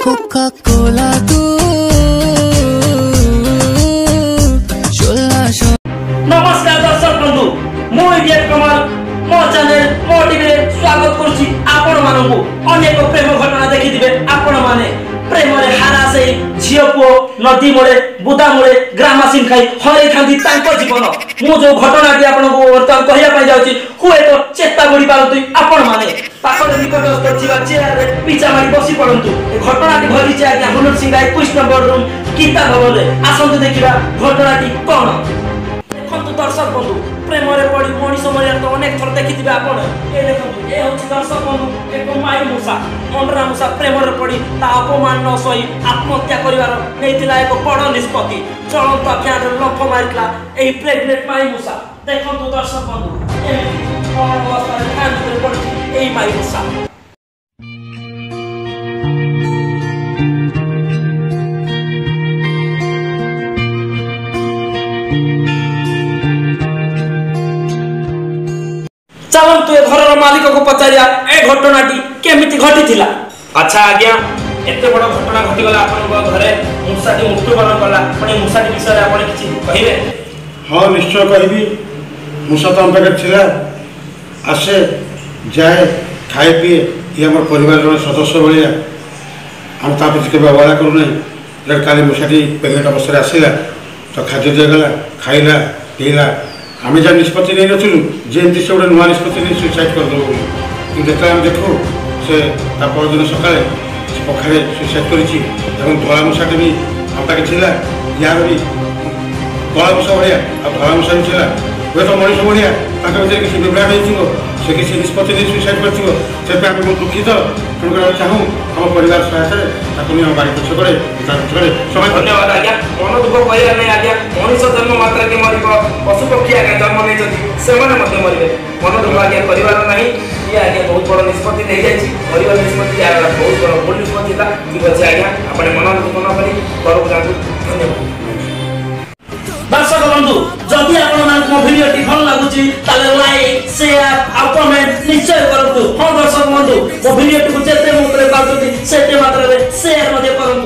Coca-Cola tú नमस्कार दर्शक बंधु मुझे कमल मो चैनल मो टीवी स्वागत करछि आपण मानकु अनेक प्रेम घटना देखिथिबे आपण माने प्रेम रे हारा से झियो पो नदी मोड़े बुदा मोड़े ग्रामासीन खाई हरै थांदी तांको जीवन मु जो घटना टी आपण को वर्तमान कहिया पय जाउछि हुए तो चेता बडी पारतु आपण माने पाखर निकटस्थ छिवा चेयर रे पिचा मारी बसी पड़ंतु ए घटना टी भरी छै आज्ञा हुनर सिंह 21 नंबर रूम गीता भवन रे आसंतु देखिबा घटना टी कोन देखंतु दर्शक बंधु प्रेम रे पड़ी मनीष मरिया तो अनेक थर देखिथिबे आपण ए देखंतु ए होछि दर्शक बंधु एक माई मूसा अंडरा मूसा प्रेम रे पड़ी ता अपमान न सही आत्महत्या करिवार नेतिला एक बड़ निष्पत्ति चलंत फ्यान रे लफ मारितला एही प्रेग्नेंट माई मूसा देखंतु दर्शक बंधु ए कोन अवस्था रे फ्यान रे पड़ी एही माई मूसा चलन तु घर मालिक को पचारिया ए घटना टी केमिति घटी थिला। अच्छा आज्ञा एते बड़ घटना घटी गला आपन घरे मूसाटी मृत्युवरण कला पण मूसाटी विषय रे आपन किछि कहिबे? हां निश्चय कहबी। मूसा तो हम पाके थिला आसे जाए खाए पिए ये हमर परिवार रो सदस्य भलिया हम ता पछ के व्यवहार करू नै जब काली मूसाटी प्रेग्नेंट अवस्था आसीला तो खाद्य दे गला खाइला पीला आम जहाँ निष्पत्ति नहीं नथिलु जेमती से गोटे नुआ निष्पत्ति नहीं सुइसाइड करदेव कि देखा आम देखू से परदिन सकाଳେ से पखारे सुइसाइड करिछि एवं धला मूसाटे भी हम पाके थिला यार भी कला मूसा भलिया आ धला मूसा भी थिला हुए तो मनीष भलिया ताके भीतर किसी विभ्राट होइथिबो से किसी निष्पत्ति नहीं सुइसाइड करथिबो से पे आम बहुत दुखित तेणुकर चाहूँ हम परिवार सहायता ताकू नहीं बाड़ी पछ करे समय धन्यवाद आज्ञा मन दुख कहला नहीं आज्ञा मनुष्य जन्म मात्र के मरिबो पशु पक्षी आज्ञा जन्म नहीं जति सेमने मते मरिबे मन दुख आज्ञा परिवार नहीं ये आज्ञा बहुत बड़ निष्पत्ति नहीं जायछि परिवार निष्पत्ति यार बहुत बड़ निष्पत्ति था ठीक अछि आज्ञा अपने मन दुख न करी करु जातु धन्यवाद। दर्शक बंधु जदि आपण मान को वीडियो टी भल लागुची ताले लाइक शेयर आ कमेंट निश्चय करतु। हां दर्शक बंधु मो वीडियो टी को जेते मात्रा पाउती सेते मात्रा रे शेयर मध्ये करतु।